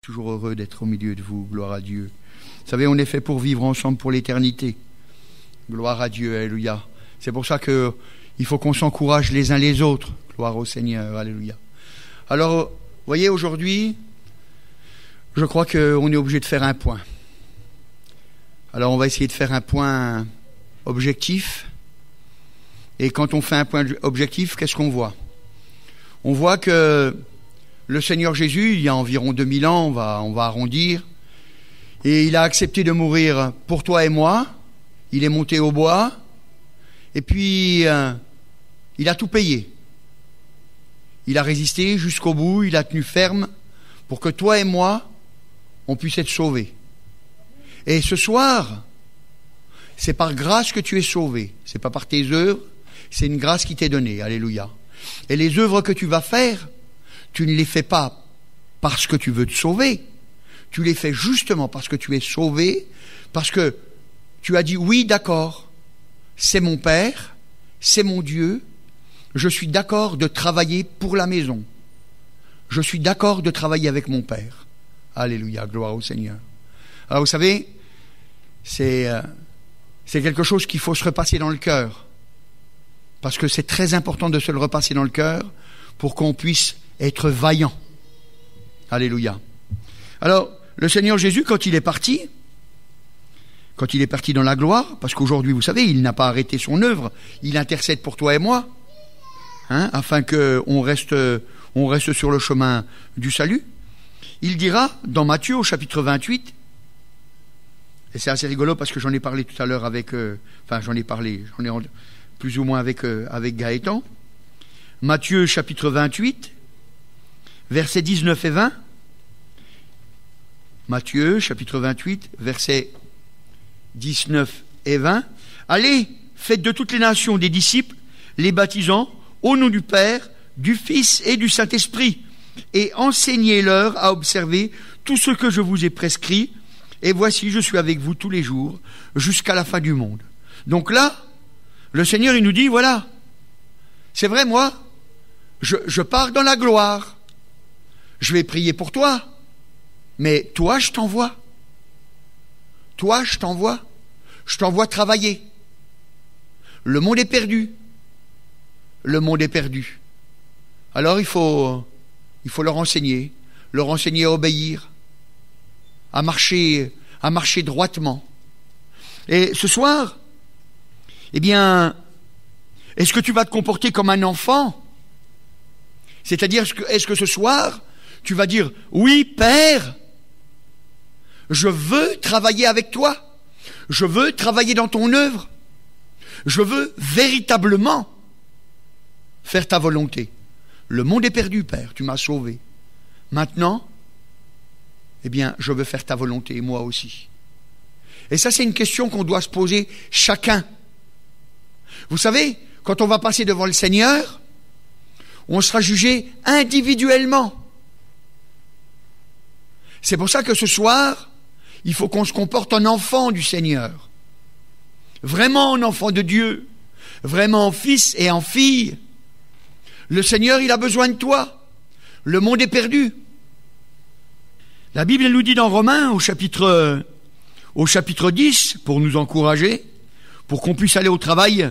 Toujours heureux d'être au milieu de vous, gloire à Dieu. Vous savez, on est fait pour vivre ensemble pour l'éternité. Gloire à Dieu, alléluia. C'est pour ça qu'il faut qu'on s'encourage les uns les autres. Gloire au Seigneur, alléluia. Alors, vous voyez, aujourd'hui, je crois qu'on est obligé de faire un point. Alors, on va essayer de faire un point objectif. Et quand on fait un point objectif, qu'est-ce qu'on voit? On voit que le Seigneur Jésus, il y a environ 2000 ans, on va arrondir, et il a accepté de mourir pour toi et moi. Il est monté au bois, et puis il a tout payé. Il a résisté jusqu'au bout, il a tenu ferme pour que toi et moi, on puisse être sauvés. Et ce soir, c'est par grâce que tu es sauvé. C'est pas par tes œuvres, c'est une grâce qui t'est donnée. Alléluia. Et les œuvres que tu vas faire, tu ne les fais pas parce que tu veux te sauver. Tu les fais justement parce que tu es sauvé, parce que tu as dit oui, d'accord, c'est mon Père, c'est mon Dieu, je suis d'accord de travailler pour la maison. Je suis d'accord de travailler avec mon Père. Alléluia, gloire au Seigneur. Alors vous savez, c'est quelque chose qu'il faut se repasser dans le cœur. Parce que c'est très important de se le repasser dans le cœur pour qu'on puisse être vaillant. Alléluia. Alors, le Seigneur Jésus, quand il est parti dans la gloire, parce qu'aujourd'hui, vous savez, il n'a pas arrêté son œuvre, il intercède pour toi et moi, afin qu'on reste sur le chemin du salut. Il dira, dans Matthieu, au chapitre 28, et c'est assez rigolo parce que j'en ai parlé tout à l'heure j'en ai plus ou moins avec Gaëtan. Matthieu, chapitre 28, versets 19 et 20. Matthieu, chapitre 28, versets 19 et 20. Allez, faites de toutes les nations des disciples, les baptisant au nom du Père, du Fils et du Saint-Esprit, et enseignez-leur à observer tout ce que je vous ai prescrit, et voici, je suis avec vous tous les jours, jusqu'à la fin du monde. Donc là, le Seigneur, il nous dit, voilà, c'est vrai, moi, je pars dans la gloire. Je vais prier pour toi. Mais toi, je t'envoie. Toi, je t'envoie. Je t'envoie travailler. Le monde est perdu. Le monde est perdu. Alors, il faut leur enseigner à obéir, à marcher droitement. Et ce soir, eh bien, est-ce que tu vas te comporter comme un enfant? C'est-à-dire, est-ce que ce soir, tu vas dire, oui, Père, je veux travailler avec toi, je veux travailler dans ton œuvre, je veux véritablement faire ta volonté. Le monde est perdu, Père, tu m'as sauvé. Maintenant, eh bien, je veux faire ta volonté, moi aussi. Et ça, c'est une question qu'on doit se poser chacun. Vous savez, quand on va passer devant le Seigneur, on sera jugé individuellement. C'est pour ça que ce soir, il faut qu'on se comporte en enfant du Seigneur. Vraiment en enfant de Dieu. Vraiment en fils et en fille. Le Seigneur, il a besoin de toi. Le monde est perdu. La Bible, elle nous dit dans Romains, au chapitre 10, pour nous encourager, pour qu'on puisse aller au travail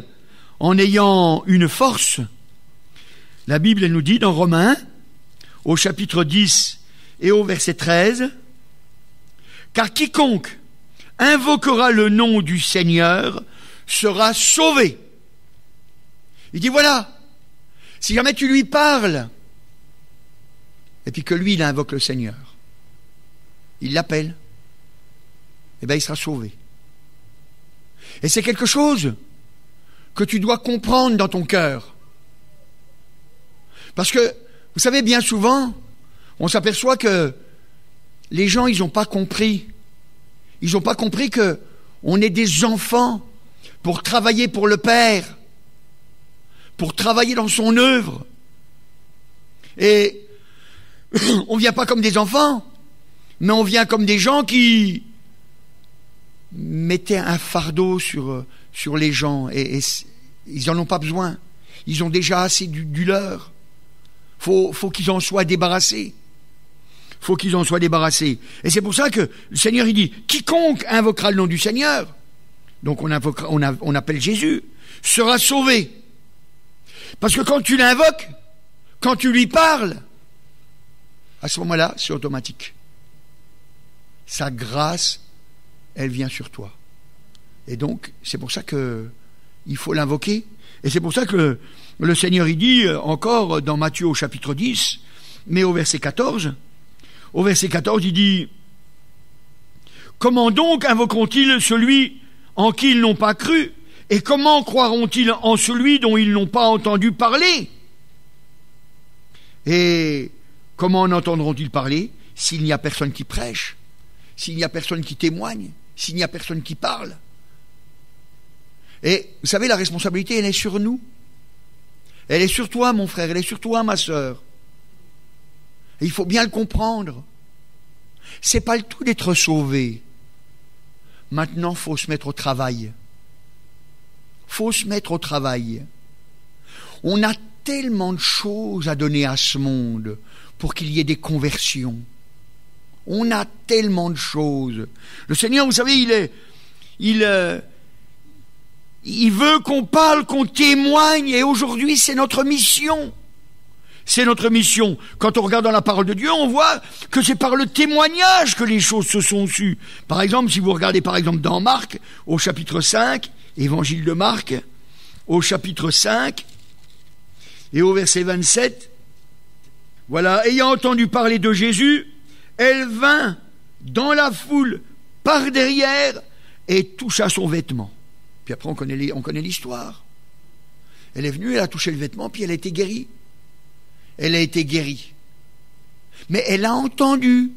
en ayant une force. La Bible, elle nous dit dans Romains, au chapitre 10 et au verset 13, « Car quiconque invoquera le nom du Seigneur sera sauvé. » Il dit, voilà, si jamais tu lui parles, et puis que lui, il invoque le Seigneur, il l'appelle, eh bien, il sera sauvé. Et c'est quelque chose que tu dois comprendre dans ton cœur. Parce que, vous savez, bien souvent, on s'aperçoit que les gens, ils n'ont pas compris. Ils n'ont pas compris que on est des enfants pour travailler pour le Père, pour travailler dans son œuvre. Et on vient pas comme des enfants, mais on vient comme des gens qui mettaient un fardeau sur les gens et ils n'en ont pas besoin. Ils ont déjà assez du leur. Faut qu'ils en soient débarrassés. faut qu'ils en soient débarrassés. Et c'est pour ça que le Seigneur, il dit, quiconque invoquera le nom du Seigneur, donc on appelle Jésus, sera sauvé. Parce que quand tu l'invoques, quand tu lui parles, à ce moment-là, c'est automatique. Sa grâce, elle vient sur toi. Et donc, c'est pour ça que il faut l'invoquer. Et c'est pour ça que le Seigneur, il dit encore dans Matthieu au chapitre 10, mais au verset 14, il dit « Comment donc invoqueront-ils celui en qui ils n'ont pas cru ? Et comment croiront-ils en celui dont ils n'ont pas entendu parler ? Et comment en entendront-ils parler s'il n'y a personne qui prêche, s'il n'y a personne qui témoigne, s'il n'y a personne qui parle ? Et vous savez, la responsabilité, elle est sur nous. Elle est sur toi, mon frère, elle est sur toi, ma sœur. Et il faut bien le comprendre. C'est pas le tout d'être sauvé. Maintenant, il faut se mettre au travail. Faut se mettre au travail. On a tellement de choses à donner à ce monde pour qu'il y ait des conversions. On a tellement de choses. Le Seigneur, vous savez, il veut qu'on parle, qu'on témoigne, et aujourd'hui, c'est notre mission. C'est notre mission. Quand on regarde dans la parole de Dieu, on voit que c'est par le témoignage que les choses se sont sues. Par exemple, si vous regardez par exemple dans Marc, au chapitre 5, évangile de Marc, au chapitre 5, et au verset 27, voilà, ayant entendu parler de Jésus, elle vint dans la foule par derrière et toucha son vêtement. Puis après, on connaît l'histoire. Elle est venue, elle a touché le vêtement, puis elle a été guérie. Elle a été guérie. Mais elle a entendu,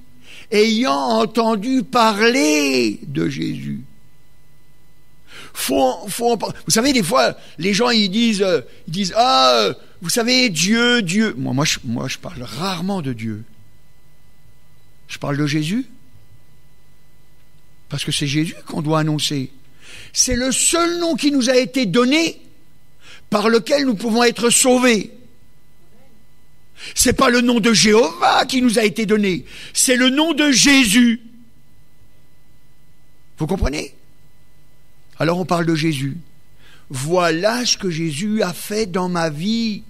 ayant entendu parler de Jésus. Vous savez, des fois, les gens, ils disent, ah, vous savez, Dieu. Moi, je parle rarement de Dieu. Je parle de Jésus. Parce que c'est Jésus qu'on doit annoncer. C'est le seul nom qui nous a été donné par lequel nous pouvons être sauvés. C'est pas le nom de Jéhovah qui nous a été donné, c'est le nom de Jésus. Vous comprenez ? Alors on parle de Jésus. Voilà ce que Jésus a fait dans ma vie.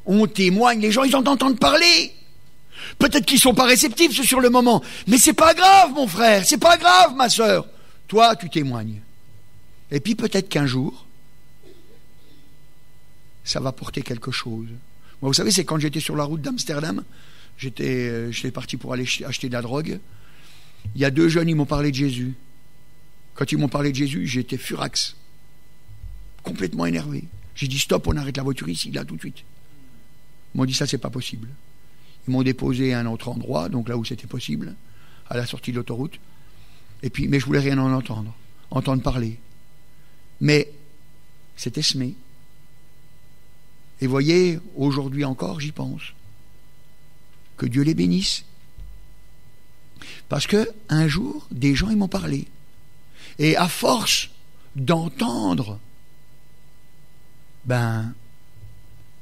On témoigne, les gens ils en entendent parler. Peut-être qu'ils sont pas réceptifs sur le moment, mais c'est pas grave mon frère, c'est pas grave ma sœur. Toi tu témoignes. Et puis peut-être qu'un jour, ça va porter quelque chose. Moi, vous savez, c'est quand j'étais sur la route d'Amsterdam, j'étais parti pour aller acheter de la drogue. Il y a 2 jeunes, ils m'ont parlé de Jésus. Quand ils m'ont parlé de Jésus, j'étais furax, complètement énervé. J'ai dit stop, on arrête la voiture ici, là, tout de suite. Ils m'ont dit ça, c'est pas possible. Ils m'ont déposé à un autre endroit, donc là où c'était possible, à la sortie de l'autoroute. Et puis, mais je voulais rien en entendre parler. Mais c'était semé. Et voyez, aujourd'hui encore, j'y pense. Que Dieu les bénisse. Parce que un jour, des gens ils m'ont parlé. Et à force d'entendre, à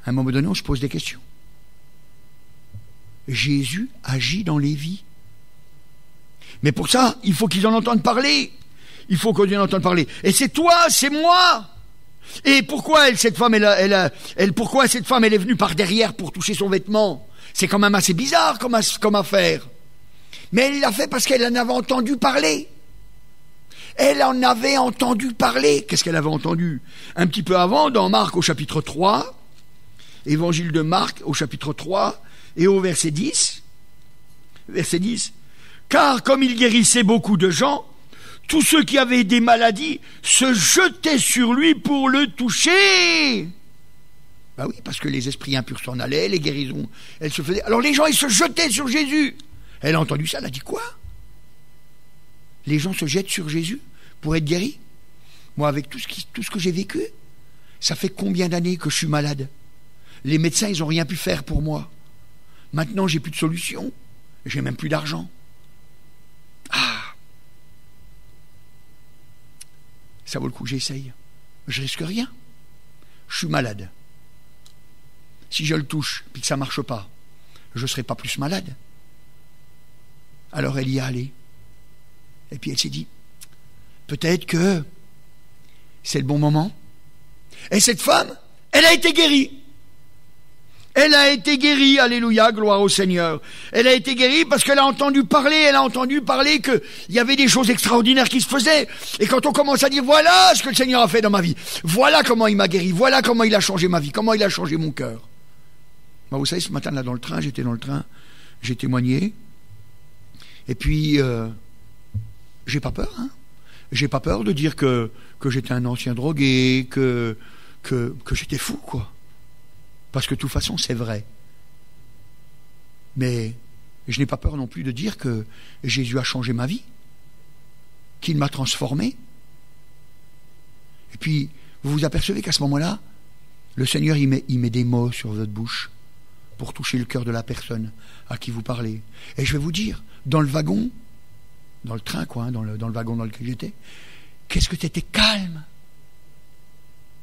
un moment donné, on se pose des questions. Jésus agit dans les vies. Mais pour ça, il faut qu'ils en entendent parler. Il faut qu'on en entende parler. Et c'est toi, c'est moi. Et pourquoi cette femme elle est venue par derrière pour toucher son vêtement? C'est quand même assez bizarre comme affaire. Mais elle l'a fait parce qu'elle en avait entendu parler. Elle en avait entendu parler. Qu'est-ce qu'elle avait entendu? Un petit peu avant, dans Marc au chapitre 3, évangile de Marc au chapitre 3, et au verset 10, car comme il guérissait beaucoup de gens, tous ceux qui avaient des maladies se jetaient sur lui pour le toucher. Ben oui, parce que les esprits impurs s'en allaient, les guérisons, elles se faisaient. Alors les gens, ils se jetaient sur Jésus. Elle a entendu ça, elle a dit quoi? Les gens se jettent sur Jésus pour être guéris? Moi, avec tout ce que j'ai vécu, ça fait combien d'années que je suis malade? Les médecins, ils n'ont rien pu faire pour moi. Maintenant, j'ai plus de solution. J'ai même plus d'argent. Ça vaut le coup que j'essaye. Je risque rien. Je suis malade. Si je le touche et que ça ne marche pas, je ne serai pas plus malade. Alors elle y est allée. Et puis elle s'est dit, peut-être que c'est le bon moment. Et cette femme, elle a été guérie. Elle a été guérie, alléluia, gloire au Seigneur. Elle a été guérie parce qu'elle a entendu parler qu'il y avait des choses extraordinaires qui se faisaient. Et quand on commence à dire, voilà ce que le Seigneur a fait dans ma vie, voilà comment il m'a guéri, voilà comment il a changé ma vie, comment il a changé mon cœur. Moi, vous savez, ce matin, là, dans le train, j'étais dans le train, j'ai témoigné. Et puis, j'ai pas peur, hein. J'ai pas peur de dire que j'étais un ancien drogué, que j'étais fou, quoi. Parce que de toute façon, c'est vrai. Mais je n'ai pas peur non plus de dire que Jésus a changé ma vie, qu'il m'a transformé. Et puis, vous vous apercevez qu'à ce moment-là, le Seigneur, il met des mots sur votre bouche pour toucher le cœur de la personne à qui vous parlez. Et je vais vous dire, dans le wagon, dans le train, quoi, hein, dans le wagon dans lequel j'étais, qu'est-ce que c'était calme.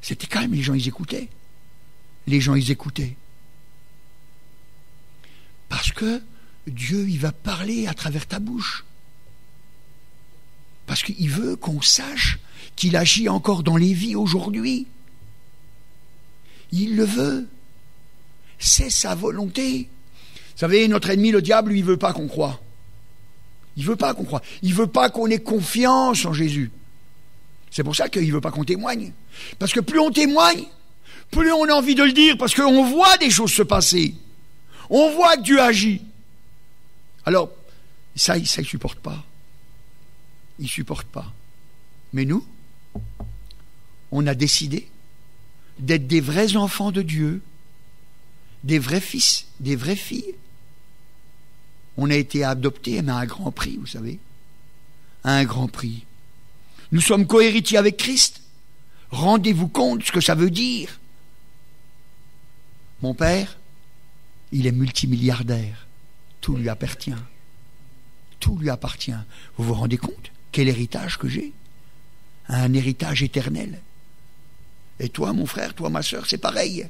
C'était calme, les gens, ils écoutaient. Les gens, ils écoutaient. Parce que Dieu, il va parler à travers ta bouche. Parce qu'il veut qu'on sache qu'il agit encore dans les vies aujourd'hui. Il le veut. C'est sa volonté. Vous savez, notre ennemi, le diable, lui, il veut pas qu'on croie. Il veut pas qu'on croie. Il veut pas qu'on ait confiance en Jésus. C'est pour ça qu'il veut pas qu'on témoigne. Parce que plus on témoigne, plus on a envie de le dire, parce qu'on voit des choses se passer. On voit que Dieu agit. Alors, ça, il ne supporte pas. Il ne supporte pas. Mais nous, on a décidé d'être des vrais enfants de Dieu, des vrais fils, des vraies filles. On a été adoptés, mais à un grand prix, vous savez. À un grand prix. Nous sommes cohéritiers avec Christ. Rendez-vous compte de ce que ça veut dire. Mon père, il est multimilliardaire. Tout lui appartient. Tout lui appartient. Vous vous rendez compte? Quel héritage que j'ai? Un héritage éternel. Et toi, mon frère, toi, ma sœur, c'est pareil.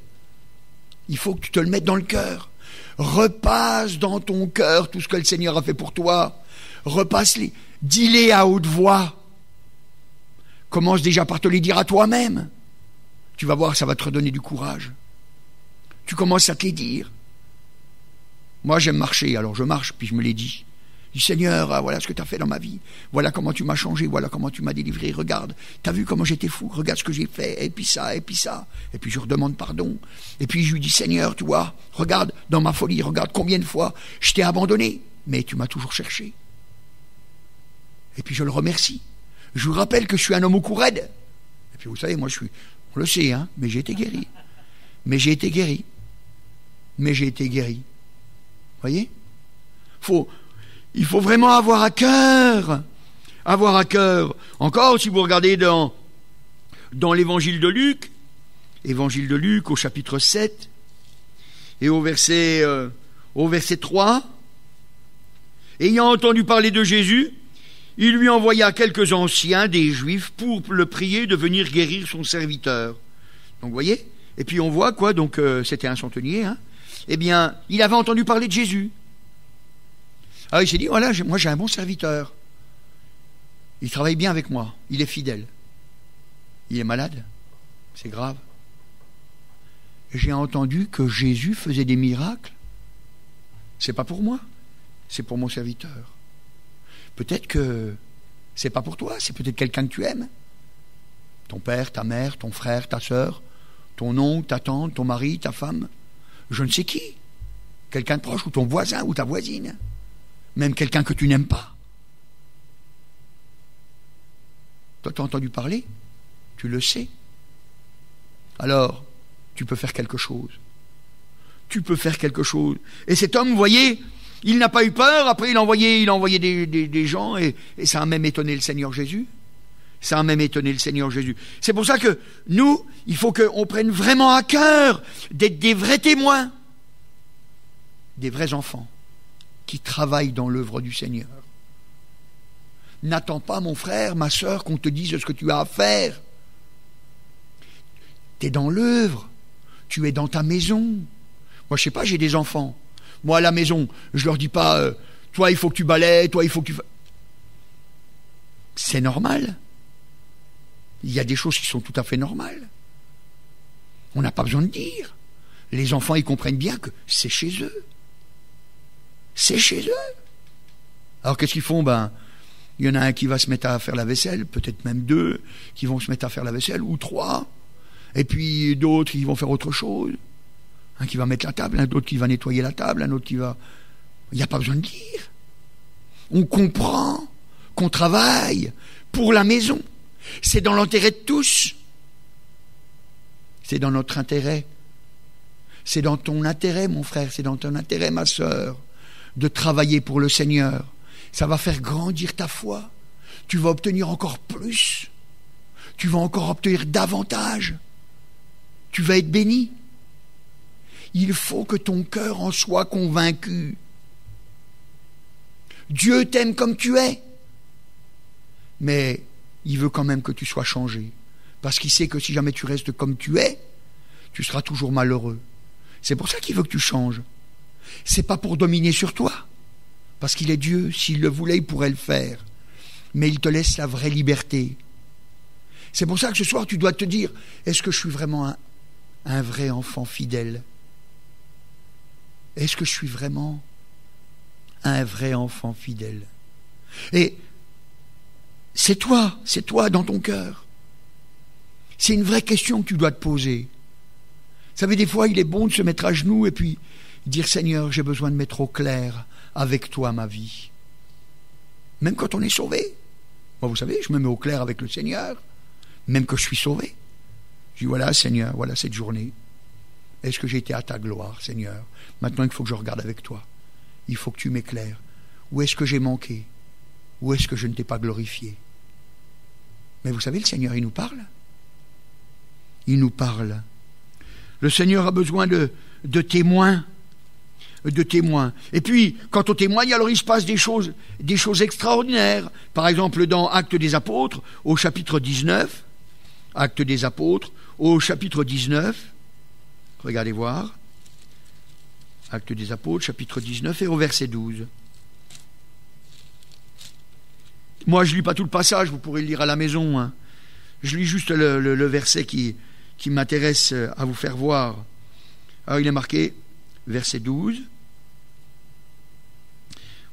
Il faut que tu te le mettes dans le cœur. Repasse dans ton cœur tout ce que le Seigneur a fait pour toi. Repasse-les. Dis-les à haute voix. Commence déjà par te les dire à toi-même. Tu vas voir, ça va te redonner du courage. Tu commences à te les dire. Moi, j'aime marcher, alors je marche, puis je me les dis. Je dis, Seigneur, voilà ce que tu as fait dans ma vie. Voilà comment tu m'as changé, voilà comment tu m'as délivré. Regarde, tu as vu comment j'étais fou, regarde ce que j'ai fait, et puis ça, et puis ça. Et puis je redemande pardon. Et puis je lui dis, Seigneur, tu vois, regarde, dans ma folie, regarde combien de fois je t'ai abandonné, mais tu m'as toujours cherché. Et puis je le remercie. Je vous rappelle que je suis un homme au cou raide. Et puis vous savez, moi on le sait, hein, mais j'ai été guéri. Mais j'ai été guéri. Voyez? Il faut vraiment avoir à cœur. Encore, si vous regardez dans l'évangile de Luc au chapitre 7, et au verset 3, ayant entendu parler de Jésus, il lui envoya quelques anciens des Juifs pour le prier de venir guérir son serviteur. Donc, vous voyez? Et puis on voit quoi, donc c'était un centenier, hein. Eh bien, il avait entendu parler de Jésus. Alors il s'est dit, voilà, moi j'ai un bon serviteur. Il travaille bien avec moi, il est fidèle. Il est malade, c'est grave. J'ai entendu que Jésus faisait des miracles. C'est pas pour moi, c'est pour mon serviteur. Peut-être que c'est pas pour toi, c'est peut-être quelqu'un que tu aimes. Ton père, ta mère, ton frère, ta sœur, ton oncle, ta tante, ton mari, ta femme, je ne sais qui. Quelqu'un de proche, ou ton voisin, ou ta voisine. Même quelqu'un que tu n'aimes pas. Toi, tu as entendu parler, tu le sais. Alors, tu peux faire quelque chose. Et cet homme, vous voyez, il n'a pas eu peur. Après, il a envoyé des gens, et ça a même étonné le Seigneur Jésus. C'est pour ça que nous, il faut qu'on prenne vraiment à cœur d'être des vrais témoins, des vrais enfants qui travaillent dans l'œuvre du Seigneur. N'attends pas, mon frère, ma sœur, qu'on te dise ce que tu as à faire. Tu es dans l'œuvre, tu es dans ta maison. Moi, je sais pas, j'ai des enfants. Moi, à la maison, je leur dis pas toi il faut que tu balayes, toi il faut que tu... C'est normal. Il y a des choses qui sont tout à fait normales. On n'a pas besoin de dire. Les enfants, ils comprennent bien que c'est chez eux. C'est chez eux. Alors qu'est-ce qu'ils font? Il y en a un qui va se mettre à faire la vaisselle, peut-être même deux qui vont se mettre à faire la vaisselle, ou trois. Et puis d'autres qui vont faire autre chose. Un qui va mettre la table, un autre qui va nettoyer la table, un autre qui va... Il n'y a pas besoin de dire. On comprend qu'on travaille pour la maison. C'est dans l'intérêt de tous. C'est dans notre intérêt. C'est dans ton intérêt, mon frère, c'est dans ton intérêt, ma sœur, de travailler pour le Seigneur. Ça va faire grandir ta foi. Tu vas obtenir encore plus. Tu vas encore obtenir davantage. Tu vas être béni. Il faut que ton cœur en soit convaincu. Dieu t'aime comme tu es. Mais il veut quand même que tu sois changé. Parce qu'il sait que si jamais tu restes comme tu es, tu seras toujours malheureux. C'est pour ça qu'il veut que tu changes. C'est pas pour dominer sur toi. Parce qu'il est Dieu. S'il le voulait, il pourrait le faire. Mais il te laisse la vraie liberté. C'est pour ça que ce soir, tu dois te dire, est-ce que je suis vraiment un vrai enfant fidèle? Est-ce que je suis vraiment un vrai enfant fidèle? Et c'est toi dans ton cœur. C'est une vraie question que tu dois te poser. Vous savez, des fois, il est bon de se mettre à genoux et puis dire, Seigneur, j'ai besoin de mettre au clair avec toi ma vie. Même quand on est sauvé. Moi, vous savez, je me mets au clair avec le Seigneur, même que je suis sauvé. Je dis, voilà, Seigneur, voilà cette journée. Est-ce que j'ai été à ta gloire, Seigneur? Maintenant, il faut que je regarde avec toi. Il faut que tu m'éclaires. Où est-ce que j'ai manqué? Où est-ce que je ne t'ai pas glorifié? Mais vous savez, le Seigneur, il nous parle. Il nous parle. Le Seigneur a besoin de témoins. De témoins. Et puis, quand on témoigne, alors il se passe des choses extraordinaires. Par exemple, dans Actes des Apôtres, au chapitre 19, Actes des Apôtres, au chapitre 19, regardez voir, Actes des Apôtres, chapitre 19, et au verset 12. Moi, je ne lis pas tout le passage, vous pourrez le lire à la maison. Hein. Je lis juste le verset qui m'intéresse à vous faire voir. Alors, il est marqué, verset 12.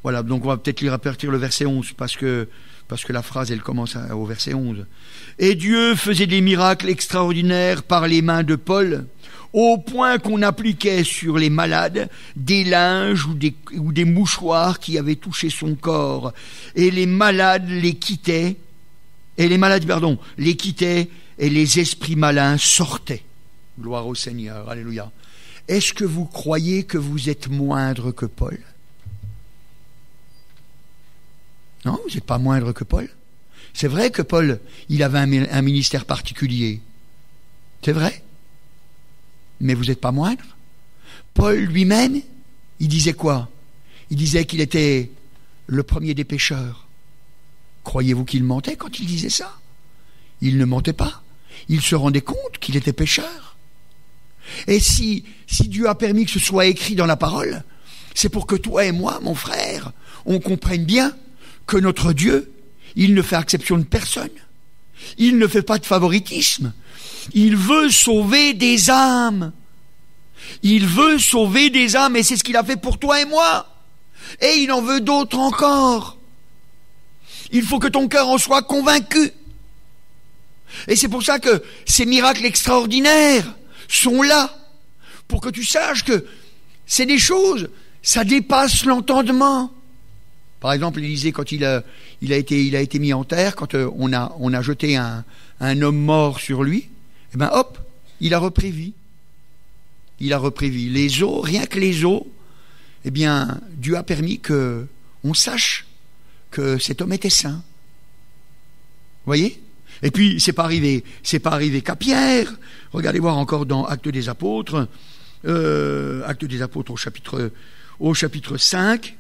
Voilà, donc on va peut-être lire à partir le verset 11, parce que la phrase, elle commence au verset 11. « Et Dieu faisait des miracles extraordinaires par les mains de Paul, au point qu'on appliquait sur les malades des linges ou des mouchoirs qui avaient touché son corps. Et les malades les quittaient, et les esprits malins sortaient. » Gloire au Seigneur, alléluia. Est-ce que vous croyez que vous êtes moindre que Paul? Non, vous n'êtes pas moindre que Paul. C'est vrai que Paul, il avait un ministère particulier. C'est vrai. Mais vous n'êtes pas moindre. Paul lui-même, il disait quoi? Il disait qu'il était le premier des pécheurs. Croyez-vous qu'il mentait quand il disait ça? Il ne mentait pas. Il se rendait compte qu'il était pécheur. Et si Dieu a permis que ce soit écrit dans la parole, c'est pour que toi et moi, mon frère, on comprenne bien que notre Dieu, il ne fait exception de personne. Il ne fait pas de favoritisme. Il veut sauver des âmes. Il veut sauver des âmes, et c'est ce qu'il a fait pour toi et moi. Et il en veut d'autres encore. Il faut que ton cœur en soit convaincu. Et c'est pour ça que ces miracles extraordinaires sont là, pour que tu saches que c'est des choses, ça dépasse l'entendement. Par exemple, Élisée, quand il a été mis en terre, quand on a jeté un homme mort sur lui, eh ben hop, il a repris vie. Il a repris vie. Les eaux, rien que les eaux, eh bien, Dieu a permis que on sache que cet homme était saint. Vous voyez? Et puis, c'est pas arrivé qu'à Pierre. Regardez voir encore dans Actes des Apôtres, au chapitre 5,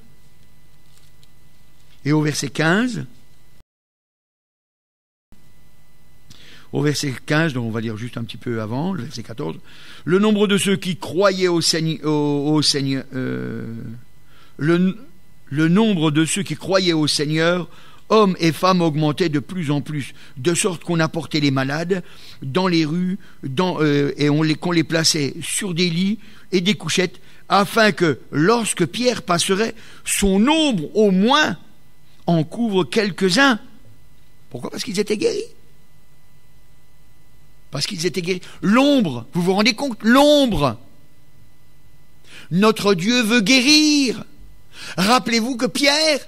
et au verset 15. Au verset 15, donc on va lire juste un petit peu avant, le verset 14. Le nombre de ceux qui croyaient au Seigneur, le le nombre de ceux qui croyaient au Seigneur, hommes et femmes, augmentait de plus en plus, de sorte qu'on apportait les malades dans les rues et qu'on les plaçait sur des lits et des couchettes, afin que, lorsque Pierre passerait, son ombre au moins en couvre quelques-uns. Pourquoi? Parce qu'ils étaient guéris. Parce qu'ils étaient guéris. L'ombre, vous vous rendez compte? L'ombre. Notre Dieu veut guérir. Rappelez-vous que Pierre,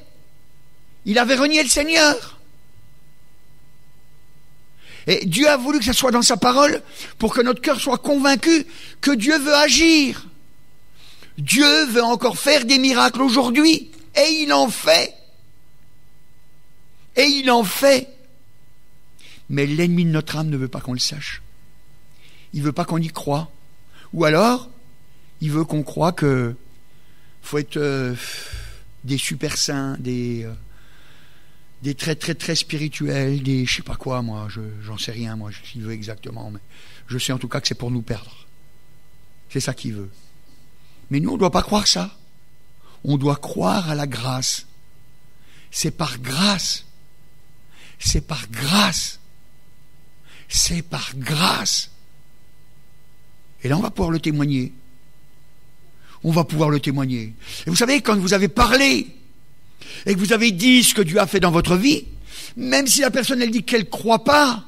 il avait renié le Seigneur. Et Dieu a voulu que ça soit dans sa parole pour que notre cœur soit convaincu que Dieu veut agir. Dieu veut encore faire des miracles aujourd'hui. Et il en fait. Et il en fait. Mais l'ennemi de notre âme ne veut pas qu'on le sache. Il ne veut pas qu'on y croie. Ou alors, il veut qu'on croie que faut être des super saints, des très très très spirituels, des je sais pas quoi, moi, j'en sais rien, moi, ce qu'il veut exactement, mais je sais en tout cas que c'est pour nous perdre. C'est ça qu'il veut. Mais nous, on ne doit pas croire ça. On doit croire à la grâce. C'est par grâce. C'est par grâce. C'est par grâce. Et là, on va pouvoir le témoigner. On va pouvoir le témoigner. Et vous savez, quand vous avez parlé et que vous avez dit ce que Dieu a fait dans votre vie, même si la personne, elle dit qu'elle ne croit pas,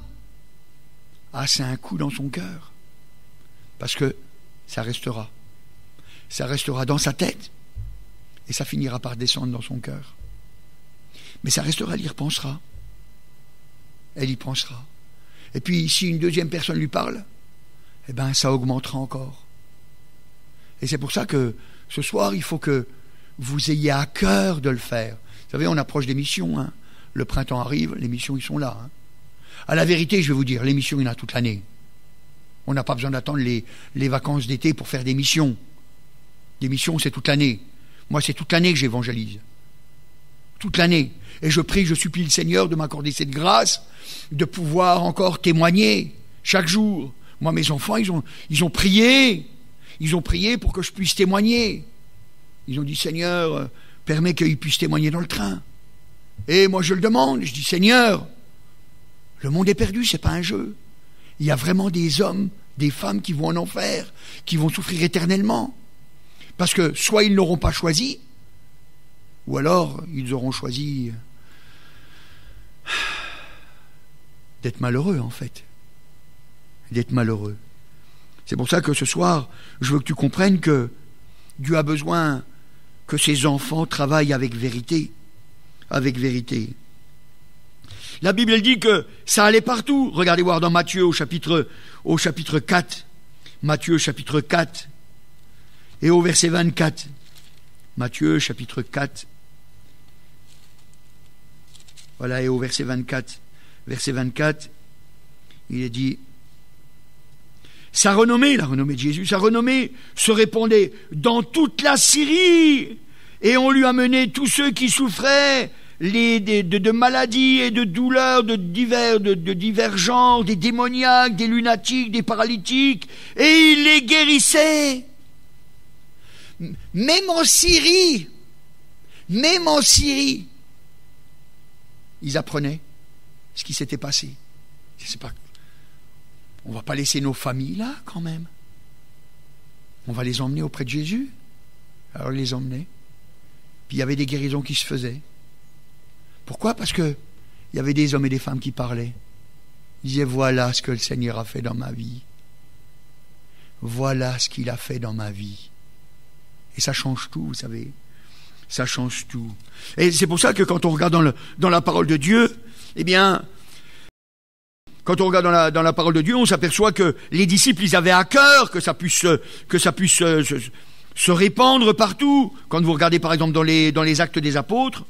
ah, c'est un coup dans son cœur. Parce que ça restera. Ça restera dans sa tête et ça finira par descendre dans son cœur. Mais ça restera, elle y repensera. Elle y pensera. Et puis, si une deuxième personne lui parle, eh ben, ça augmentera encore. Et c'est pour ça que ce soir, il faut que vous ayez à cœur de le faire. Vous savez, on approche des missions. Hein. Le printemps arrive, les missions, ils sont là. Hein. À la vérité, je vais vous dire, les missions, il y en a toute l'année. On n'a pas besoin d'attendre les vacances d'été pour faire des missions. Des missions, c'est toute l'année. Moi, c'est toute l'année que j'évangélise. Toute l'année. Et je prie, je supplie le Seigneur de m'accorder cette grâce, de pouvoir encore témoigner chaque jour. Moi, mes enfants, ils ont prié. Ils ont prié pour que je puisse témoigner. Ils ont dit, Seigneur, permets qu'ils puissent témoigner dans le train. Et moi, je le demande. Je dis, Seigneur, le monde est perdu, c'est pas un jeu. Il y a vraiment des hommes, des femmes qui vont en enfer, qui vont souffrir éternellement. Parce que soit ils n'auront pas choisi, ou alors ils auront choisi d'être malheureux, en fait. D'être malheureux. C'est pour ça que ce soir, je veux que tu comprennes que Dieu a besoin que ses enfants travaillent avec vérité. Avec vérité. La Bible, elle dit que ça allait partout. Regardez voir dans Matthieu au chapitre 4. Matthieu chapitre 4 et au verset 24. Matthieu chapitre 4. Voilà, et au verset 24. Verset 24, il est dit, sa renommée, la renommée de Jésus, sa renommée se répandait dans toute la Syrie. Et on lui amenait tous ceux qui souffraient de maladies et de douleurs de divers genres, des démoniaques, des lunatiques, des paralytiques, et il les guérissait. Même en Syrie, ils apprenaient ce qui s'était passé. Je sais pas. On ne va pas laisser nos familles là, quand même. On va les emmener auprès de Jésus. Alors ils les emmenaient. Puis il y avait des guérisons qui se faisaient. Pourquoi? Parce que il y avait des hommes et des femmes qui parlaient. Ils disaient, voilà ce que le Seigneur a fait dans ma vie. Voilà ce qu'il a fait dans ma vie. Et ça change tout, vous savez. Ça change tout. Et c'est pour ça que quand on regarde dans la parole de Dieu, eh bien, quand on regarde dans la parole de Dieu, on s'aperçoit que les disciples, ils avaient à cœur que ça puisse se répandre partout. Quand vous regardez par exemple dans les Actes des Apôtres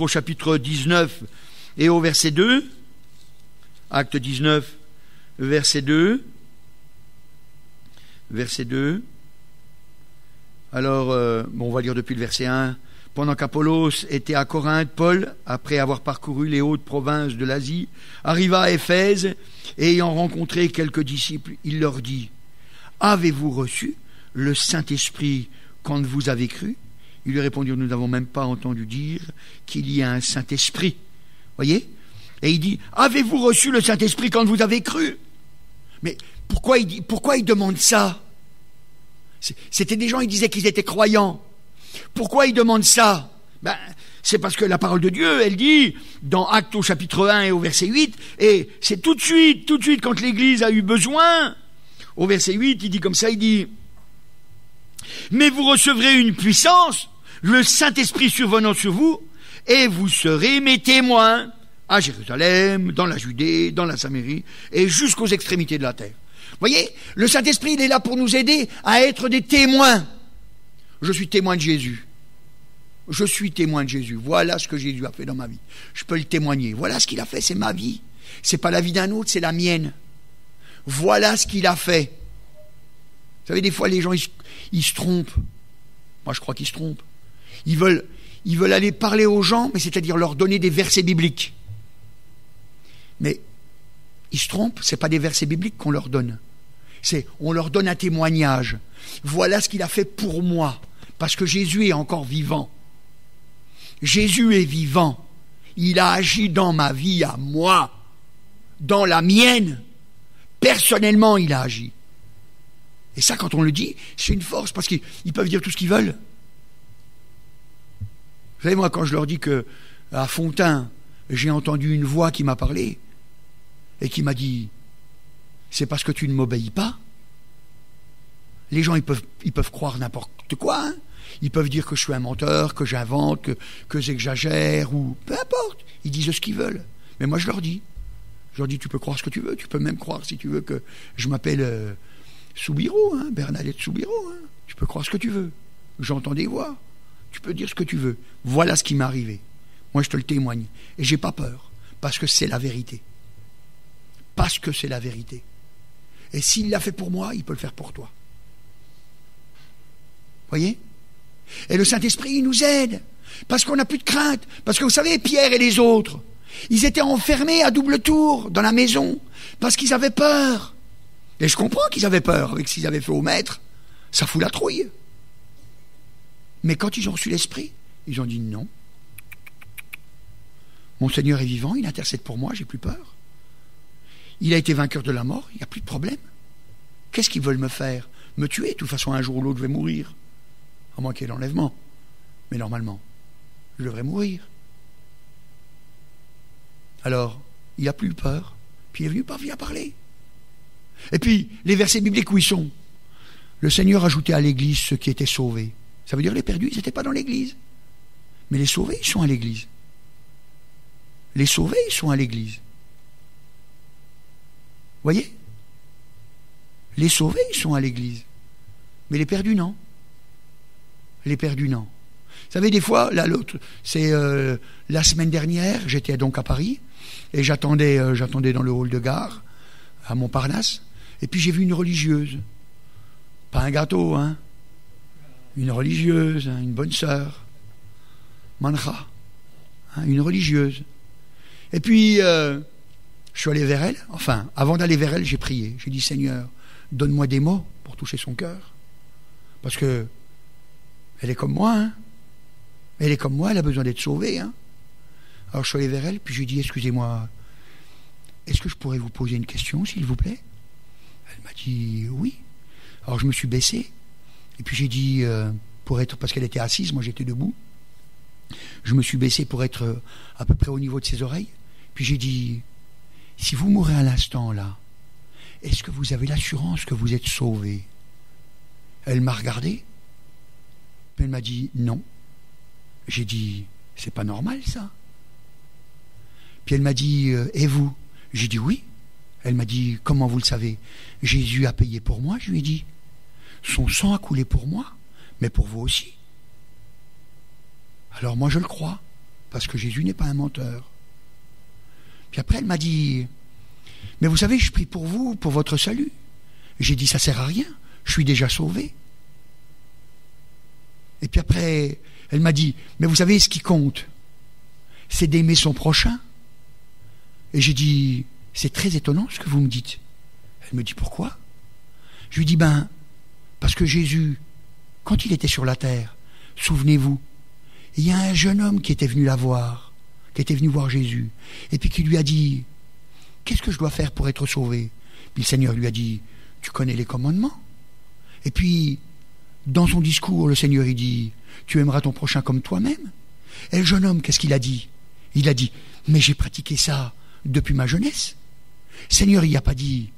au chapitre 19 et au verset 2, Actes 19, verset 2, alors, on va lire depuis le verset 1. Pendant qu'Apollos était à Corinthe, Paul, après avoir parcouru les hautes provinces de l'Asie, arriva à Éphèse, et ayant rencontré quelques disciples, il leur dit, « Avez-vous reçu le Saint-Esprit quand vous avez cru ?» Ils lui répondirent, nous n'avons même pas entendu dire qu'il y a un Saint-Esprit. Voyez? Et il dit, avez-vous reçu le Saint-Esprit quand vous avez cru? Mais pourquoi il demande ça? C'était des gens, ils disaient qu'ils étaient croyants. Pourquoi ils demandent ça? C'est parce que la parole de Dieu, elle dit, dans Actes au chapitre 1 et au verset 8, et c'est tout de suite, quand l'Église a eu besoin, au verset 8, il dit comme ça, il dit, mais vous recevrez une puissance, le Saint-Esprit survenant sur vous, et vous serez mes témoins à Jérusalem, dans la Judée, dans la Samarie, et jusqu'aux extrémités de la terre. Vous voyez, le Saint-Esprit, il est là pour nous aider à être des témoins. Je suis témoin de Jésus. Je suis témoin de Jésus. Voilà ce que Jésus a fait dans ma vie. Je peux le témoigner. Voilà ce qu'il a fait, c'est ma vie. C'est pas la vie d'un autre, c'est la mienne. Voilà ce qu'il a fait. Vous savez, des fois, les gens, ils se trompent. Moi, je crois qu'ils se trompent. Ils veulent aller parler aux gens, mais c'est-à-dire leur donner des versets bibliques. Mais ils se trompent, c'est pas des versets bibliques qu'on leur donne. On leur donne un témoignage. Voilà ce qu'il a fait pour moi. Parce que Jésus est encore vivant. Jésus est vivant. Il a agi dans ma vie à moi. Dans la mienne. Personnellement, il a agi. Et ça, quand on le dit, c'est une force, parce qu'ils peuvent dire tout ce qu'ils veulent. Vous savez, moi, quand je leur dis que à Fontaine, j'ai entendu une voix qui m'a parlé, et qui m'a dit, c'est parce que tu ne m'obéis pas. Les gens, ils peuvent croire n'importe quoi, hein. Ils peuvent dire que je suis un menteur, que j'invente, que j'exagère, ou peu importe. Ils disent ce qu'ils veulent. Mais moi, je leur dis, tu peux croire ce que tu veux. Tu peux même croire, si tu veux, que je m'appelle Soubirous, hein, Bernadette Soubirous. Hein. Tu peux croire ce que tu veux. J'entends des voix. Tu peux dire ce que tu veux. Voilà ce qui m'est arrivé. Moi, je te le témoigne. Et j'ai pas peur. Parce que c'est la vérité. Parce que c'est la vérité. Et s'il l'a fait pour moi, il peut le faire pour toi. Voyez? Et le Saint-Esprit, il nous aide. Parce qu'on n'a plus de crainte. Parce que vous savez, Pierre et les autres, ils étaient enfermés à double tour dans la maison. Parce qu'ils avaient peur. Et je comprends qu'ils avaient peur. Avec ce qu'ils avaient fait au maître, ça fout la trouille. Mais quand ils ont reçu l'Esprit, ils ont dit non. Mon Seigneur est vivant, il intercède pour moi, j'ai plus peur. Il a été vainqueur de la mort, il n'y a plus de problème. Qu'est-ce qu'ils veulent me faire? Me tuer? De toute façon, un jour ou l'autre, je vais mourir. À moins qu'il y ait l'enlèvement. Mais normalement, je devrais mourir. Alors, il n'a plus eu peur. Puis il est venu à parler. Et puis, les versets bibliques, où ils sont? Le Seigneur ajoutait à l'église ceux qui étaient sauvés. Ça veut dire les perdus, ils n'étaient pas dans l'église. Mais les sauvés, ils sont à l'église. Les sauvés, ils sont à l'église. Voyez? Les sauvés, ils sont à l'église. Mais les perdus, non. Les perdus, non. Vous savez, des fois, là, l'autre, c'est la semaine dernière, j'étais donc à Paris, et j'attendais dans le hall de gare, à Montparnasse, et puis j'ai vu une religieuse. Pas un gâteau, hein. Une religieuse, hein, une bonne sœur. Mancha. Hein, une religieuse. Et puis, je suis allé vers elle. Enfin, avant d'aller vers elle, j'ai prié. J'ai dit, Seigneur, donne-moi des mots pour toucher son cœur. Parce que elle est comme moi, hein. Elle est comme moi, elle a besoin d'être sauvée, hein. Alors je suis allé vers elle, puis je lui ai dit, excusez-moi, est-ce que je pourrais vous poser une question, s'il vous plaît? Elle m'a dit oui. Alors je me suis baissé, et puis j'ai dit, parce qu'elle était assise, moi j'étais debout, je me suis baissé pour être à peu près au niveau de ses oreilles, puis j'ai dit, si vous mourrez à l'instant là, est-ce que vous avez l'assurance que vous êtes sauvé? Elle m'a regardé, puis elle m'a dit non. J'ai dit, c'est pas normal ça. Puis elle m'a dit, et vous? J'ai dit oui. Elle m'a dit, comment vous le savez? Jésus a payé pour moi, je lui ai dit. Son sang a coulé pour moi, mais pour vous aussi. Alors moi je le crois, parce que Jésus n'est pas un menteur. Puis après elle m'a dit, mais vous savez, je prie pour vous, pour votre salut. J'ai dit, ça sert à rien, je suis déjà sauvé. Et puis après, elle m'a dit, mais vous savez, ce qui compte, c'est d'aimer son prochain. Et j'ai dit, c'est très étonnant ce que vous me dites. Elle me dit, pourquoi? Je lui dis, parce que Jésus, quand il était sur la terre, souvenez-vous, il y a un jeune homme qui était venu la voir, qui était venu voir Jésus, et puis qui lui a dit, qu'est-ce que je dois faire pour être sauvé? Puis le Seigneur lui a dit, tu connais les commandements. Et puis, dans son discours, le Seigneur, il dit, tu aimeras ton prochain comme toi-même. Et le jeune homme, qu'est-ce qu'il a dit? Il a dit, mais j'ai pratiqué ça depuis ma jeunesse. Seigneur, il n'y a pas dit,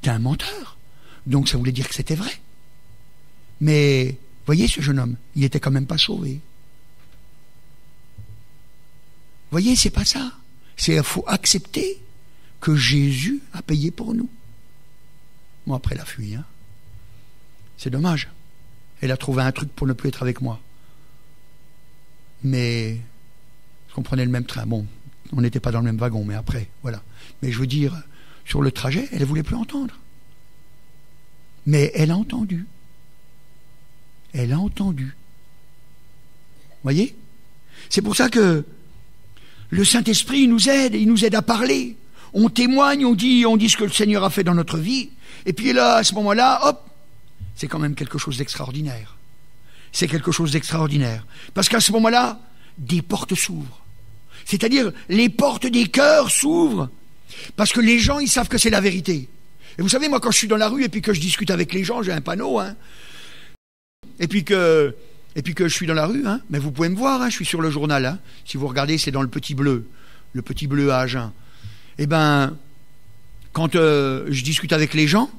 t'es un menteur. Donc ça voulait dire que c'était vrai. Mais, voyez ce jeune homme, il n'était quand même pas sauvé. Voyez, c'est pas ça. Il faut accepter que Jésus a payé pour nous. Bon, après, elle a fui. Hein. C'est dommage. Elle a trouvé un truc pour ne plus être avec moi. Mais, on prenait le même train. Bon, on n'était pas dans le même wagon, mais après, voilà. Mais je veux dire, sur le trajet, elle ne voulait plus entendre. Mais elle a entendu. Elle a entendu. Voyez? C'est pour ça que le Saint-Esprit il nous aide à parler. On témoigne, on dit ce que le Seigneur a fait dans notre vie. Et puis là, à ce moment-là, hop, c'est quand même quelque chose d'extraordinaire. C'est quelque chose d'extraordinaire. Parce qu'à ce moment-là, des portes s'ouvrent. C'est-à-dire, les portes des cœurs s'ouvrent. Parce que les gens, ils savent que c'est la vérité. Et vous savez, moi, quand je suis dans la rue et puis que je discute avec les gens, j'ai un panneau, hein. Et puis que je suis dans la rue, hein. Mais vous pouvez me voir, hein, je suis sur le journal, hein. Si vous regardez, c'est dans le petit bleu à Agen. Eh ben, quand je discute avec les gens,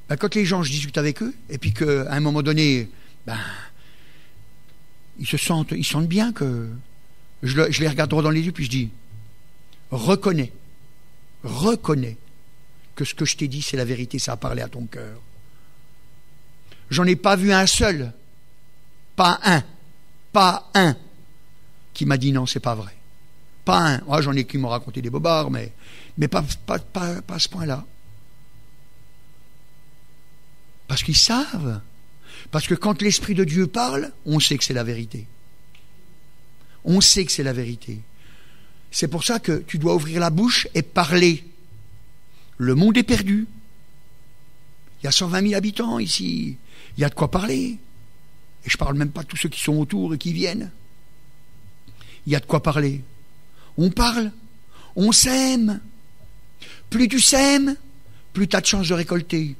je discute avec eux, et puis qu'à un moment donné, ils sentent bien que je les regarde droit dans les yeux, puis je dis, reconnais que ce que je t'ai dit, c'est la vérité, ça a parlé à ton cœur. J'en ai pas vu un seul, pas un, qui m'a dit non, c'est pas vrai. Pas un. Moi, j'en ai qui m'ont raconté des bobards, mais pas à ce point-là. Parce qu'ils savent. Parce que quand l'Esprit de Dieu parle, on sait que c'est la vérité. On sait que c'est la vérité. C'est pour ça que tu dois ouvrir la bouche et parler. Le monde est perdu. Il y a 120 000 habitants ici. Il y a de quoi parler. Et je ne parle même pas de tous ceux qui sont autour et qui viennent. Il y a de quoi parler. On parle. On sème. Plus tu sèmes, plus tu as de chances de récolter.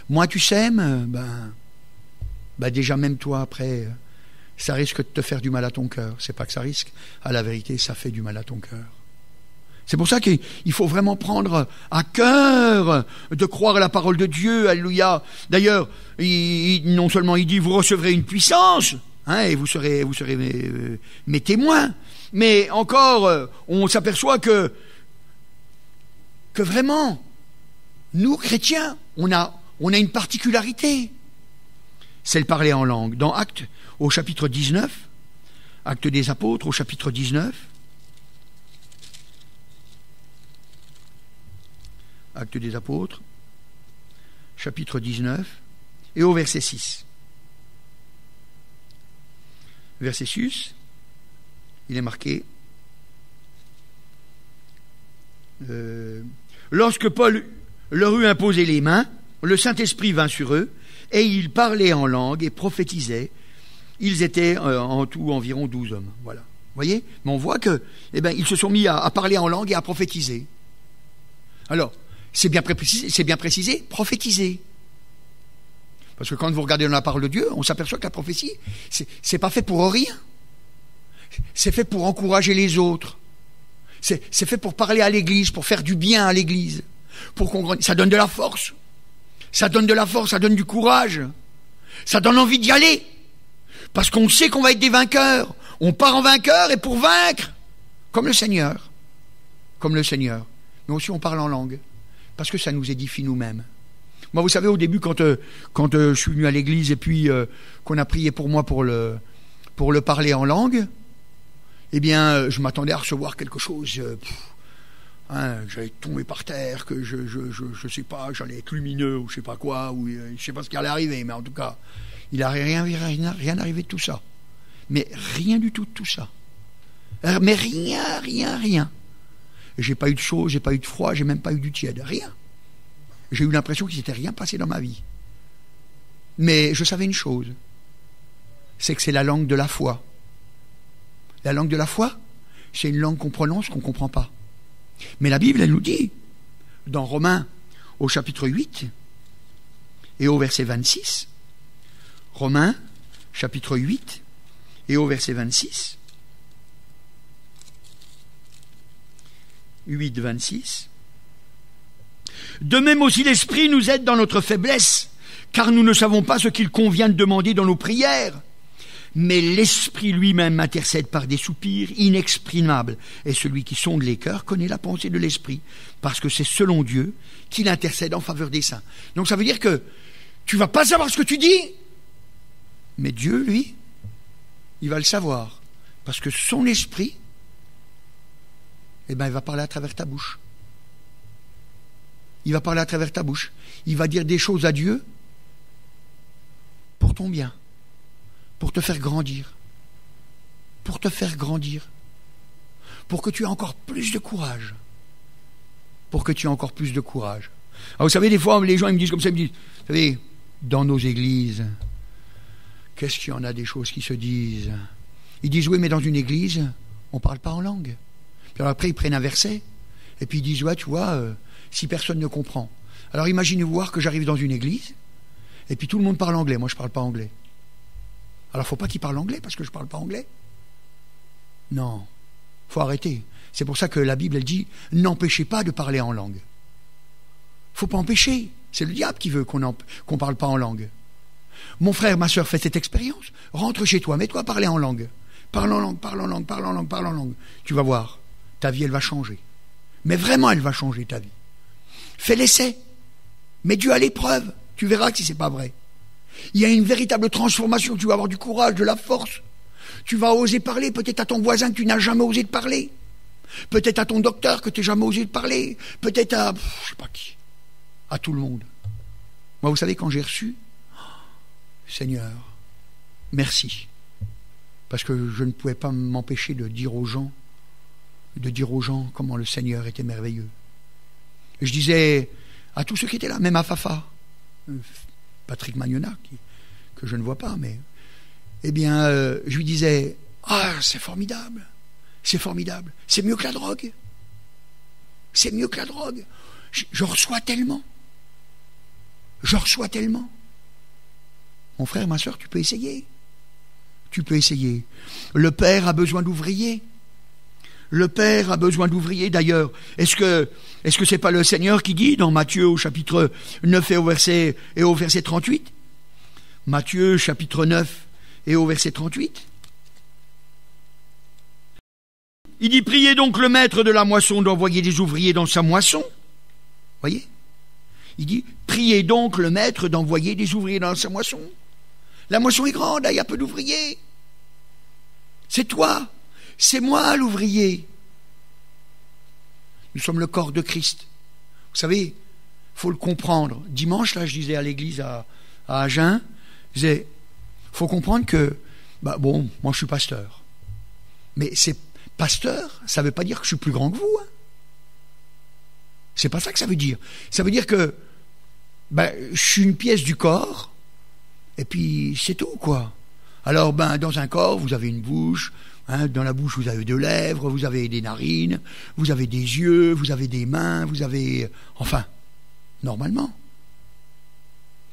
Moins tu sèmes, déjà même toi après, ça risque de te faire du mal à ton cœur. C'est pas que ça risque, à la vérité, ça fait du mal à ton cœur. C'est pour ça qu'il faut vraiment prendre à cœur de croire à la parole de Dieu, alléluia. D'ailleurs, non seulement il dit vous recevrez une puissance, hein, et vous serez mes témoins, mais encore, on s'aperçoit que vraiment, nous chrétiens, on a une particularité, c'est le parler en langue. Dans Actes, au chapitre 19, Actes des Apôtres, au chapitre 19, Actes des Apôtres, chapitre 19, et au verset 6. Verset 6, il est marqué lorsque Paul leur eut imposé les mains, le Saint-Esprit vint sur eux, et ils parlaient en langue et prophétisaient. Ils étaient en tout environ 12 hommes. Voilà. Vous voyez? Mais on voit que, ils se sont mis à parler en langue et à prophétiser. Alors, c'est bien précisé, prophétiser. Parce que quand vous regardez dans la parole de Dieu, on s'aperçoit que la prophétie, c'est pas fait pour rien. C'est fait pour encourager les autres. C'est fait pour parler à l'Église, pour faire du bien à l'Église. Ça donne de la force. Ça donne de la force, ça donne du courage. Ça donne envie d'y aller. Parce qu'on sait qu'on va être des vainqueurs. On part en vainqueur et pour vaincre. Comme le Seigneur. Comme le Seigneur. Mais aussi on parle en langue. Parce que ça nous édifie nous-mêmes. Moi, vous savez, au début, quand je suis venu à l'église et puis qu'on a prié pour moi pour le parler en langue, je m'attendais à recevoir quelque chose... j'allais tomber par terre, que je sais pas, j'allais être lumineux ou je sais pas quoi, ou je sais pas ce qui allait arriver, mais en tout cas, il n'allait rien arrivé de tout ça. Mais rien du tout de tout ça. Mais rien. J'ai pas eu de chaud, j'ai pas eu de froid, j'ai même pas eu du tiède, rien. J'ai eu l'impression qu'il s'était rien passé dans ma vie. Mais je savais une chose, c'est que c'est la langue de la foi. La langue de la foi, c'est une langue qu'on prononce, qu'on ne comprend pas. Mais la Bible, elle nous dit, dans Romains, au chapitre 8, et au verset 26, Romains, chapitre 8, et au verset 26, 8, 26, de même aussi l'Esprit nous aide dans notre faiblesse, car nous ne savons pas ce qu'il convient de demander dans nos prières. Mais l'Esprit lui-même intercède par des soupirs inexprimables. Et celui qui sonde les cœurs connaît la pensée de l'Esprit, parce que c'est selon Dieu qu'il intercède en faveur des saints. Donc ça veut dire que tu vas pas savoir ce que tu dis, mais Dieu, lui, il va le savoir. Parce que son Esprit, il va parler à travers ta bouche. Il va parler à travers ta bouche. Il va dire des choses à Dieu pour ton bien. Pour te faire grandir, pour te faire grandir, pour que tu aies encore plus de courage, pour que tu aies encore plus de courage. Alors vous savez, des fois, les gens ils me disent comme ça, ils me disent, vous savez, dans nos églises, qu'est-ce qu'il y en a des choses qui se disent? Ils disent, oui, mais dans une église, on ne parle pas en langue. Puis alors après, ils prennent un verset, et puis ils disent, ouais, tu vois, si personne ne comprend. Alors imaginez-vous voir que j'arrive dans une église, et puis tout le monde parle anglais, moi je ne parle pas anglais. Alors, il ne faut pas qu'il parle anglais parce que je ne parle pas anglais. Non, il faut arrêter. C'est pour ça que la Bible, elle dit, n'empêchez pas de parler en langue. Il ne faut pas empêcher. C'est le diable qui veut qu'on ne parle pas en langue. Mon frère, ma soeur, fais cette expérience. Rentre chez toi, mets-toi à parler en langue. Parle en langue, parle en langue, parle en langue, parle en langue. Tu vas voir, ta vie, elle va changer. Mais vraiment, elle va changer ta vie. Fais l'essai. Mets Dieu à l'épreuve. Tu verras que si ce n'est pas vrai. Il y a une véritable transformation, tu vas avoir du courage, de la force. Tu vas oser parler, peut-être à ton voisin que tu n'as jamais osé de parler. Peut-être à ton docteur que tu n'as jamais osé de parler. Peut-être à, je sais pas qui, à tout le monde. Moi, vous savez, quand j'ai reçu, Seigneur, merci. Parce que je ne pouvais pas m'empêcher de dire aux gens comment le Seigneur était merveilleux. Et je disais à tous ceux qui étaient là, même à Fafa, Patrick Magnona, que je ne vois pas, mais je lui disais, c'est formidable, c'est formidable, c'est mieux que la drogue, c'est mieux que la drogue, je reçois tellement, mon frère, ma soeur, tu peux essayer, le Père a besoin d'ouvriers, d'ailleurs. Est-ce que c'est pas le Seigneur qui dit dans Matthieu au chapitre 9 et au verset 38? Matthieu chapitre 9 et au verset 38. Il dit, priez donc le maître de la moisson d'envoyer des ouvriers dans sa moisson. Voyez? Il dit, priez donc le maître d'envoyer des ouvriers dans sa moisson. La moisson est grande, il y a peu d'ouvriers. C'est toi. C'est moi l'ouvrier. Nous sommes le corps de Christ. Vous savez, il faut le comprendre. Dimanche, là, je disais à l'église à Agen, je disais, il faut comprendre que, moi je suis pasteur. Mais c'est pasteur, ça ne veut pas dire que je suis plus grand que vous. Hein. C'est pas ça que ça veut dire. Ça veut dire que je suis une pièce du corps, et puis c'est tout, quoi. Alors, dans un corps, vous avez une bouche, dans la bouche, vous avez 2 lèvres, vous avez des narines, vous avez des yeux, vous avez des mains, vous avez... Enfin, normalement.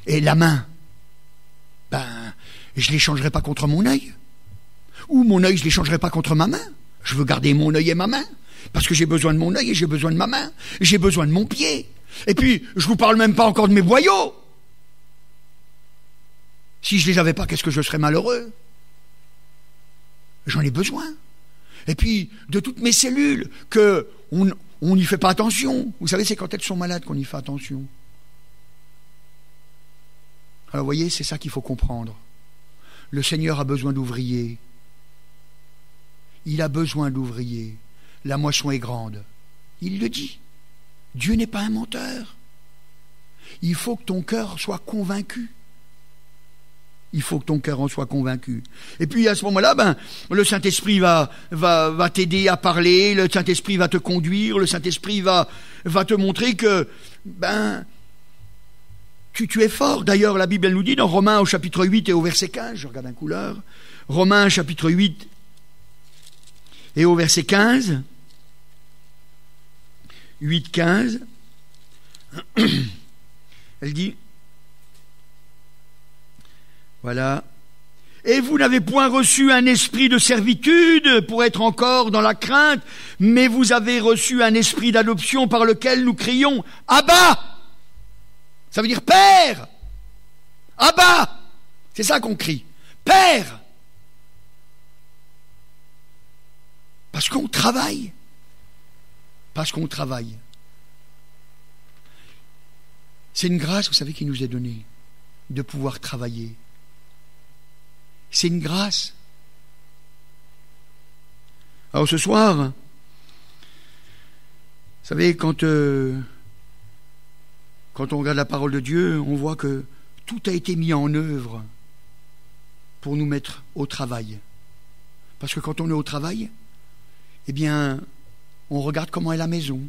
Et la main, je ne l'échangerai pas contre mon œil. Ou mon œil, je ne l'échangerai pas contre ma main. Je veux garder mon œil et ma main. Parce que j'ai besoin de mon œil et j'ai besoin de ma main. J'ai besoin de mon pied. Et puis, je ne vous parle même pas encore de mes boyaux. Si je ne les avais pas, qu'est-ce que je serais malheureux? J'en ai besoin. Et puis, de toutes mes cellules, on n'y fait pas attention. Vous savez, c'est quand elles sont malades qu'on y fait attention. Alors, vous voyez, c'est ça qu'il faut comprendre. Le Seigneur a besoin d'ouvriers. Il a besoin d'ouvriers. La moisson est grande. Il le dit. Dieu n'est pas un menteur. Il faut que ton cœur soit convaincu. Il faut que ton cœur en soit convaincu. Et puis à ce moment-là, le Saint-Esprit va t'aider à parler, le Saint-Esprit va te conduire, le Saint-Esprit va te montrer que tu es fort. D'ailleurs, la Bible elle nous dit dans Romains au chapitre 8 et au verset 15, je regarde un couleur, Romains chapitre 8 et au verset 15, 8, 15, elle dit, voilà, et vous n'avez point reçu un esprit de servitude pour être encore dans la crainte, mais vous avez reçu un esprit d'adoption par lequel nous crions « Abba !» Ça veut dire « Père !»« Abba !» C'est ça qu'on crie. « Père !» Parce qu'on travaille. Parce qu'on travaille. C'est une grâce, vous savez, qui nous est donnée, de pouvoir travailler. C'est une grâce. Alors ce soir, vous savez, quand on regarde la parole de Dieu, on voit que tout a été mis en œuvre pour nous mettre au travail. Parce que quand on est au travail, eh bien, on regarde comment est la maison.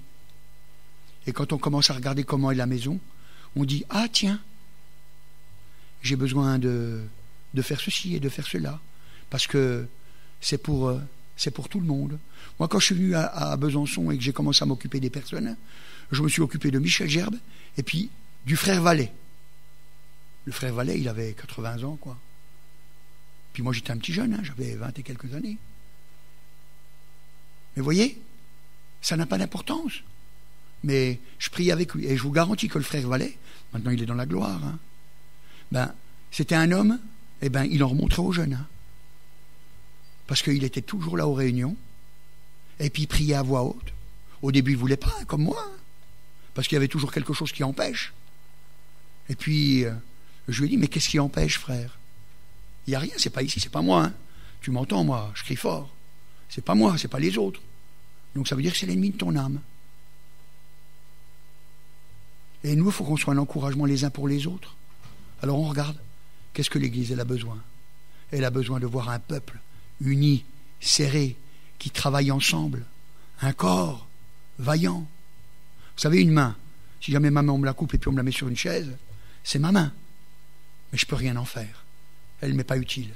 Et quand on commence à regarder comment est la maison, on dit « Ah tiens, j'ai besoin de faire ceci et de faire cela, parce que c'est pour tout le monde. » Moi, quand je suis venu à Besançon et que j'ai commencé à m'occuper des personnes, je me suis occupé de Michel Gerbe et puis du frère Vallet. Le frère Vallet, il avait 80 ans, quoi. Puis moi, j'étais un petit jeune, hein, j'avais 20 et quelques années. Mais vous voyez, ça n'a pas d'importance. Mais je prie avec lui. Et je vous garantis que le frère Vallet, maintenant il est dans la gloire, hein, ben, c'était un homme, eh ben, il en remontrait aux jeunes. Hein, parce qu'il était toujours là aux réunions. Et puis il priait à voix haute. Au début, il ne voulait pas, hein, comme moi. Hein, parce qu'il y avait toujours quelque chose qui empêche. Et puis, je lui ai dit, mais qu'est-ce qui empêche, frère? Il n'y a rien, c'est pas ici, c'est pas moi. Hein. Tu m'entends, moi, je crie fort. C'est pas moi, c'est pas les autres. Donc ça veut dire que c'est l'ennemi de ton âme. Et nous, il faut qu'on soit un encouragement les uns pour les autres. Alors on regarde, qu'est-ce que l'Église elle a besoin? Elle a besoin de voir un peuple uni, serré, qui travaille ensemble, un corps vaillant. Vous savez, une main, si jamais ma main on me la coupe et puis on me la met sur une chaise, c'est ma main. Mais je ne peux rien en faire. Elle ne m'est pas utile.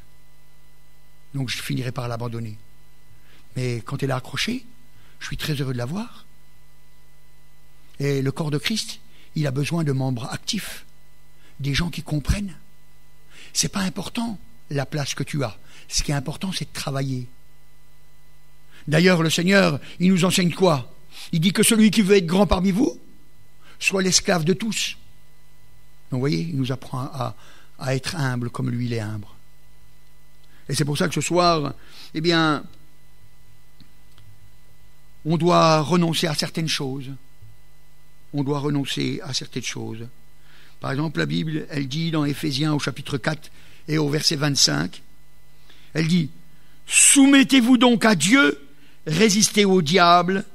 Donc je finirai par l'abandonner. Mais quand elle est accrochée, je suis très heureux de la voir. Et le corps de Christ, il a besoin de membres actifs, des gens qui comprennent. C'est pas important la place que tu as. Ce qui est important, c'est de travailler. D'ailleurs, le Seigneur, il nous enseigne quoi? Il dit que celui qui veut être grand parmi vous soit l'esclave de tous. Donc vous voyez, il nous apprend à être humble comme lui, il est humble. Et c'est pour ça que ce soir, eh bien, on doit renoncer à certaines choses. On doit renoncer à certaines choses. Par exemple, la Bible, elle dit dans Éphésiens au chapitre 4 et au verset 25, elle dit « Soumettez-vous donc à Dieu, résistez au diable. »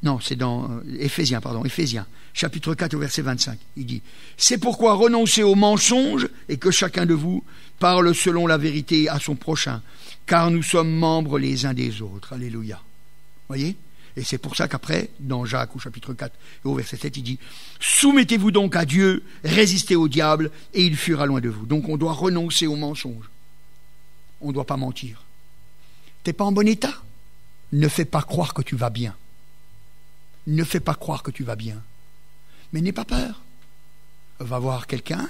Non, c'est dans Éphésiens, chapitre 4 au verset 25. Il dit « C'est pourquoi renoncez aux mensonges et que chacun de vous parle selon la vérité à son prochain, car nous sommes membres les uns des autres. » Alléluia. Voyez? Et c'est pour ça qu'après, dans Jacques au chapitre 4 et au verset 7, il dit « Soumettez-vous donc à Dieu, résistez au diable, et il fuira loin de vous. » Donc on doit renoncer aux mensonges. On ne doit pas mentir. T'es pas en bon état? Ne fais pas croire que tu vas bien. Ne fais pas croire que tu vas bien. Mais n'aie pas peur. Va voir quelqu'un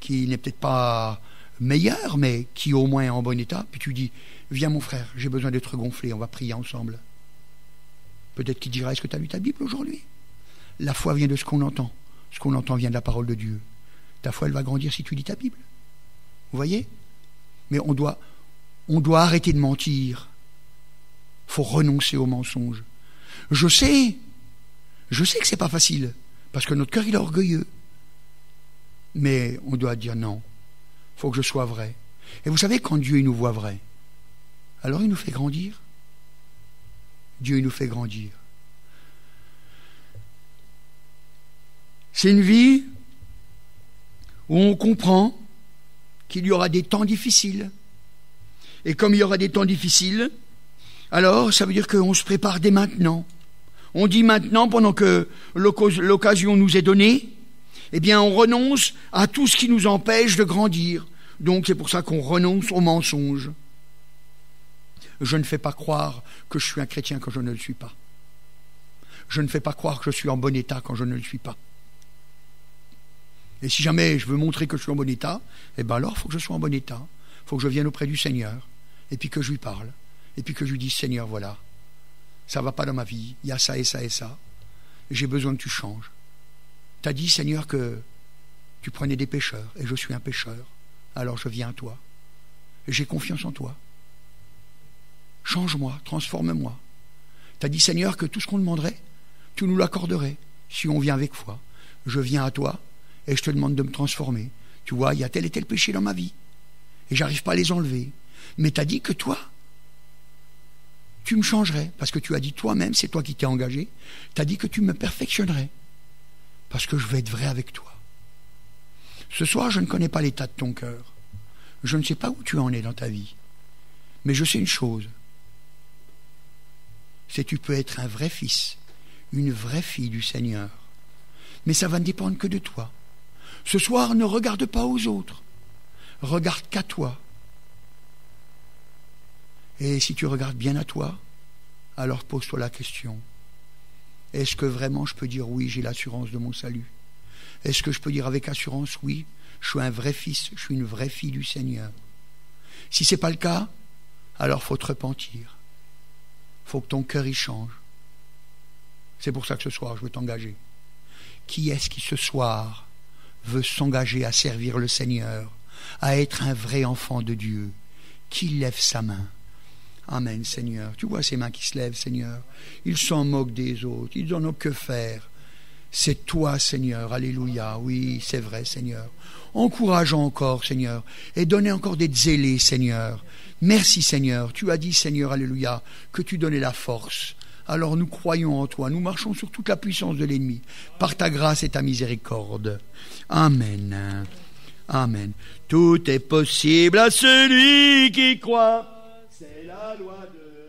qui n'est peut-être pas meilleur, mais qui au moins est en bon état, puis tu dis « Viens mon frère, j'ai besoin d'être gonflé, on va prier ensemble. » Peut-être qu'il dira « Est-ce que tu as lu ta Bible aujourd'hui ?» La foi vient de ce qu'on entend. Ce qu'on entend vient de la parole de Dieu. Ta foi, elle va grandir si tu lis ta Bible. Vous voyez? Mais on doit arrêter de mentir. Il faut renoncer aux mensonges. Je sais que c'est pas facile, parce que notre cœur, il est orgueilleux. Mais on doit dire non. Il faut que je sois vrai. Et vous savez, quand Dieu il nous voit vrai, alors il nous fait grandir. Dieu il nous fait grandir. C'est une vie où on comprend qu'il y aura des temps difficiles. Et comme il y aura des temps difficiles, alors ça veut dire qu'on se prépare dès maintenant. On dit maintenant, pendant que l'occasion nous est donnée, eh bien on renonce à tout ce qui nous empêche de grandir. Donc c'est pour ça qu'on renonce aux mensonges. Je ne fais pas croire que je suis un chrétien quand je ne le suis pas. Je ne fais pas croire que je suis en bon état quand je ne le suis pas. Et si jamais je veux montrer que je suis en bon état, eh bien alors il faut que je sois en bon état. Il faut que je vienne auprès du Seigneur, et puis que je lui parle, et puis que je lui dise, Seigneur, voilà, ça ne va pas dans ma vie, il y a ça et ça et ça, j'ai besoin que tu changes. Tu as dit, Seigneur, que tu prenais des pécheurs, et je suis un pécheur, alors je viens à toi, et j'ai confiance en toi. Change-moi, transforme-moi. Tu as dit, Seigneur, que tout ce qu'on demanderait, tu nous l'accorderais, si on vient avec foi. Je viens à toi, et je te demande de me transformer. Tu vois, il y a tel et tel péché dans ma vie, et j'arrive pas à les enlever. Mais tu as dit que toi, tu me changerais, parce que tu as dit toi-même, c'est toi qui t'es engagé, tu as dit que tu me perfectionnerais, parce que je vais être vrai avec toi. Ce soir, je ne connais pas l'état de ton cœur. Je ne sais pas où tu en es dans ta vie. Mais je sais une chose, c'est que tu peux être un vrai fils, une vraie fille du Seigneur. Mais ça va ne dépendre que de toi. Ce soir, ne regarde pas aux autres. Regarde qu'à toi. Et si tu regardes bien à toi, alors pose-toi la question. Est-ce que vraiment je peux dire oui, j'ai l'assurance de mon salut? Est-ce que je peux dire avec assurance oui, je suis un vrai fils, je suis une vraie fille du Seigneur? Si ce n'est pas le cas, alors il faut te repentir. Il faut que ton cœur y change. C'est pour ça que ce soir, je veux t'engager. Qui est-ce qui ce soir veut s'engager à servir le Seigneur, à être un vrai enfant de Dieu? Qui lève sa main? Amen, Seigneur. Tu vois ces mains qui se lèvent, Seigneur. Ils s'en moquent des autres. Ils n'en ont que faire. C'est toi, Seigneur. Alléluia. Oui, c'est vrai, Seigneur. Encourage encore, Seigneur. Et donnez encore des zélés, Seigneur. Merci, Seigneur. Tu as dit, Seigneur, alléluia, que tu donnais la force. Alors nous croyons en toi. Nous marchons sur toute la puissance de l'ennemi. Par ta grâce et ta miséricorde. Amen. Amen. Tout est possible à celui qui croit. C'est la loi de